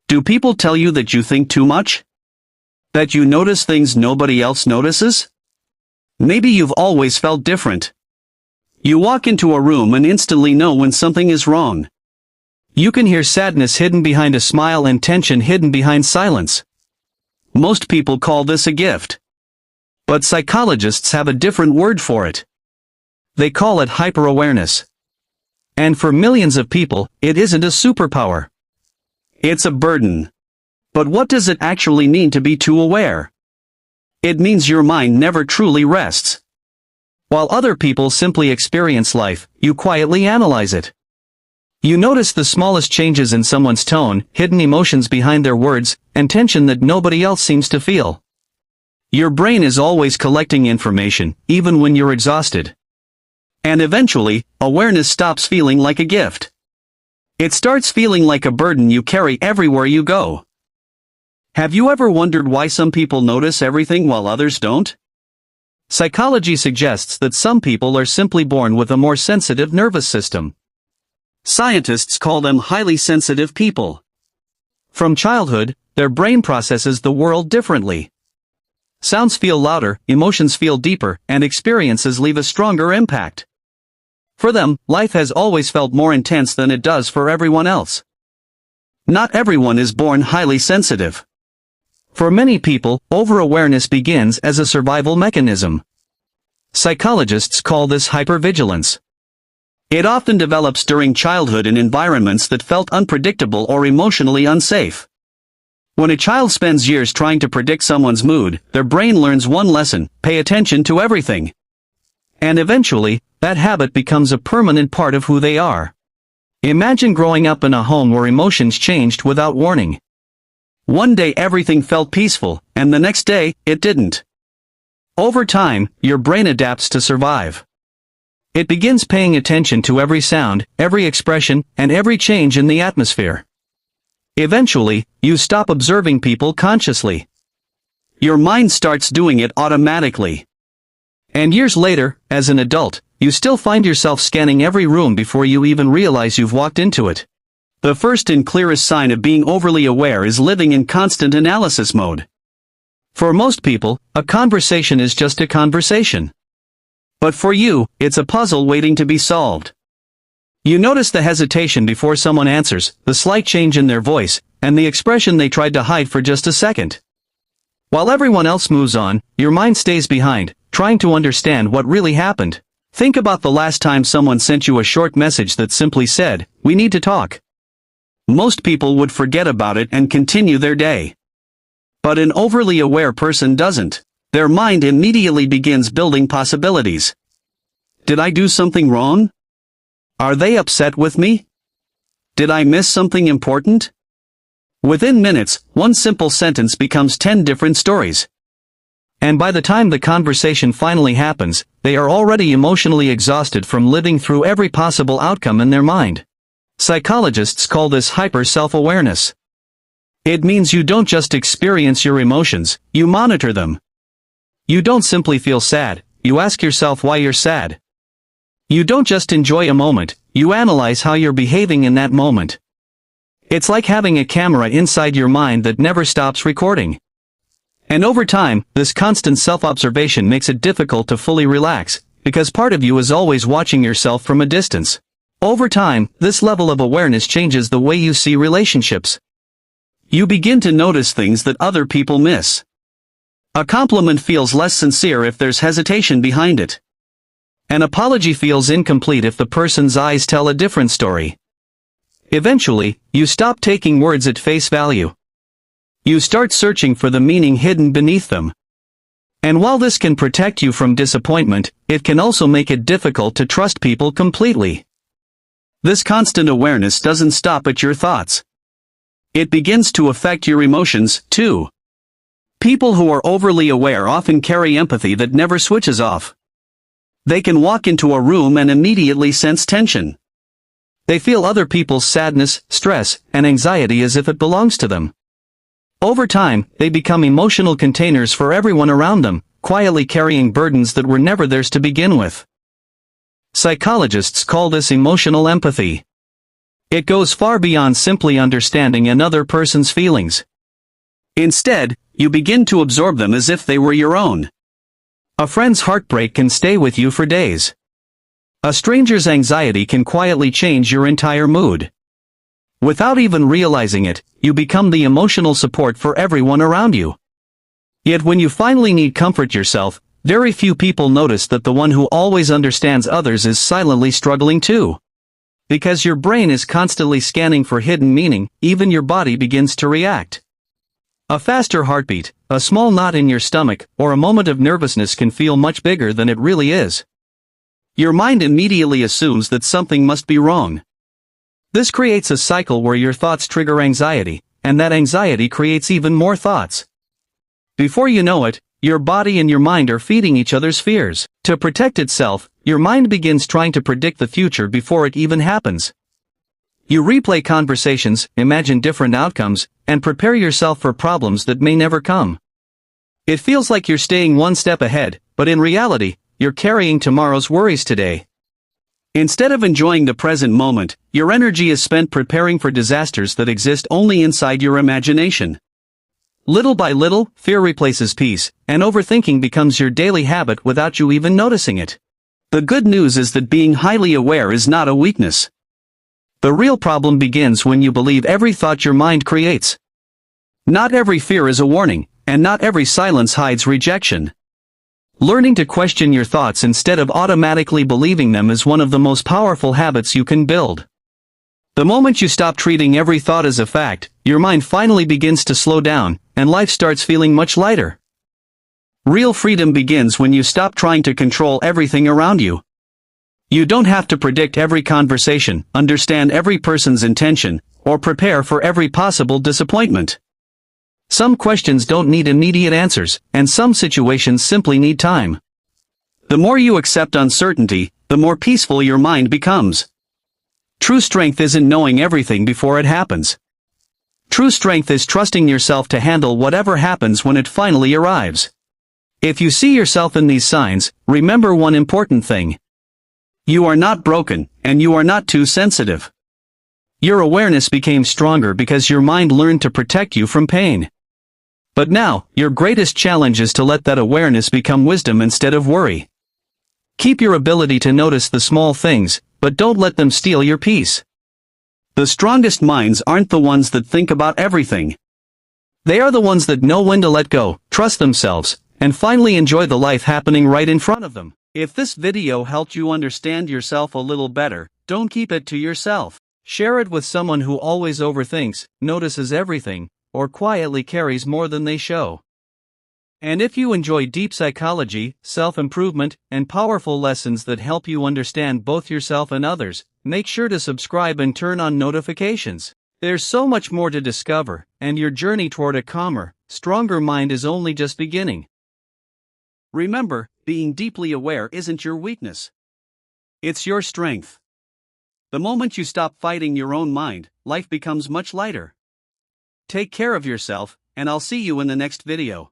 Do people tell you that you think too much? That you notice things nobody else notices? Maybe you've always felt different. You walk into a room and instantly know when something is wrong. You can hear sadness hidden behind a smile and tension hidden behind silence. Most people call this a gift. But psychologists have a different word for it. They call it hyper-awareness. And for millions of people, it isn't a superpower. It's a burden. But what does it actually mean to be too aware? It means your mind never truly rests. While other people simply experience life, you quietly analyze it. You notice the smallest changes in someone's tone, hidden emotions behind their words, and tension that nobody else seems to feel. Your brain is always collecting information, even when you're exhausted. And eventually, awareness stops feeling like a gift. It starts feeling like a burden you carry everywhere you go. Have you ever wondered why some people notice everything while others don't? Psychology suggests that some people are simply born with a more sensitive nervous system. Scientists call them highly sensitive people. From childhood, their brain processes the world differently. Sounds feel louder, emotions feel deeper, and experiences leave a stronger impact. For them, life has always felt more intense than it does for everyone else. Not everyone is born highly sensitive. For many people, over-awareness begins as a survival mechanism. Psychologists call this hypervigilance. It often develops during childhood in environments that felt unpredictable or emotionally unsafe. When a child spends years trying to predict someone's mood, their brain learns one lesson: pay attention to everything. And eventually, that habit becomes a permanent part of who they are. Imagine growing up in a home where emotions changed without warning. One day everything felt peaceful, and the next day, it didn't. Over time, your brain adapts to survive. It begins paying attention to every sound, every expression, and every change in the atmosphere. Eventually, you stop observing people consciously. Your mind starts doing it automatically. And years later, as an adult, you still find yourself scanning every room before you even realize you've walked into it. The first and clearest sign of being overly aware is living in constant analysis mode. For most people, a conversation is just a conversation. But for you, it's a puzzle waiting to be solved. You notice the hesitation before someone answers, the slight change in their voice, and the expression they tried to hide for just a second. While everyone else moves on, your mind stays behind, trying to understand what really happened. Think about the last time someone sent you a short message that simply said, "We need to talk." Most people would forget about it and continue their day. But an overly aware person doesn't. Their mind immediately begins building possibilities. Did I do something wrong? Are they upset with me? Did I miss something important? Within minutes, one simple sentence becomes 10 different stories. And by the time the conversation finally happens, they are already emotionally exhausted from living through every possible outcome in their mind. Psychologists call this hyper-self-awareness. It means you don't just experience your emotions, you monitor them. You don't simply feel sad, you ask yourself why you're sad. You don't just enjoy a moment, you analyze how you're behaving in that moment. It's like having a camera inside your mind that never stops recording. And over time, this constant self-observation makes it difficult to fully relax, because part of you is always watching yourself from a distance. Over time, this level of awareness changes the way you see relationships. You begin to notice things that other people miss. A compliment feels less sincere if there's hesitation behind it. An apology feels incomplete if the person's eyes tell a different story. Eventually, you stop taking words at face value. You start searching for the meaning hidden beneath them. And while this can protect you from disappointment, it can also make it difficult to trust people completely. This constant awareness doesn't stop at your thoughts. It begins to affect your emotions, too. People who are overly aware often carry empathy that never switches off. They can walk into a room and immediately sense tension. They feel other people's sadness, stress, and anxiety as if it belongs to them. Over time, they become emotional containers for everyone around them, quietly carrying burdens that were never theirs to begin with. Psychologists call this emotional empathy. It goes far beyond simply understanding another person's feelings. Instead, you begin to absorb them as if they were your own. A friend's heartbreak can stay with you for days. A stranger's anxiety can quietly change your entire mood. Without even realizing it, you become the emotional support for everyone around you. Yet when you finally need comfort yourself, very few people notice that the one who always understands others is silently struggling too. Because your brain is constantly scanning for hidden meaning, even your body begins to react. A faster heartbeat, a small knot in your stomach, or a moment of nervousness can feel much bigger than it really is. Your mind immediately assumes that something must be wrong. This creates a cycle where your thoughts trigger anxiety, and that anxiety creates even more thoughts. Before you know it, your body and your mind are feeding each other's fears. To protect itself, your mind begins trying to predict the future before it even happens. You replay conversations, imagine different outcomes, and prepare yourself for problems that may never come. It feels like you're staying one step ahead, but in reality, you're carrying tomorrow's worries today. Instead of enjoying the present moment, your energy is spent preparing for disasters that exist only inside your imagination. Little by little, fear replaces peace, and overthinking becomes your daily habit without you even noticing it. The good news is that being highly aware is not a weakness. The real problem begins when you believe every thought your mind creates. Not every fear is a warning, and not every silence hides rejection. Learning to question your thoughts instead of automatically believing them is one of the most powerful habits you can build. The moment you stop treating every thought as a fact, your mind finally begins to slow down, and life starts feeling much lighter. Real freedom begins when you stop trying to control everything around you. You don't have to predict every conversation, understand every person's intention, or prepare for every possible disappointment. Some questions don't need immediate answers, and some situations simply need time. The more you accept uncertainty, the more peaceful your mind becomes. True strength isn't knowing everything before it happens. True strength is trusting yourself to handle whatever happens when it finally arrives. If you see yourself in these signs, remember one important thing. You are not broken, and you are not too sensitive. Your awareness became stronger because your mind learned to protect you from pain. But now, your greatest challenge is to let that awareness become wisdom instead of worry. Keep your ability to notice the small things, but don't let them steal your peace. The strongest minds aren't the ones that think about everything. They are the ones that know when to let go, trust themselves, and finally enjoy the life happening right in front of them. If this video helped you understand yourself a little better, don't keep it to yourself. Share it with someone who always overthinks, notices everything, or quietly carries more than they show. And if you enjoy deep psychology, self-improvement, and powerful lessons that help you understand both yourself and others, make sure to subscribe and turn on notifications. There's so much more to discover, and your journey toward a calmer, stronger mind is only just beginning. Remember, being deeply aware isn't your weakness. It's your strength. The moment you stop fighting your own mind, life becomes much lighter. Take care of yourself, and I'll see you in the next video.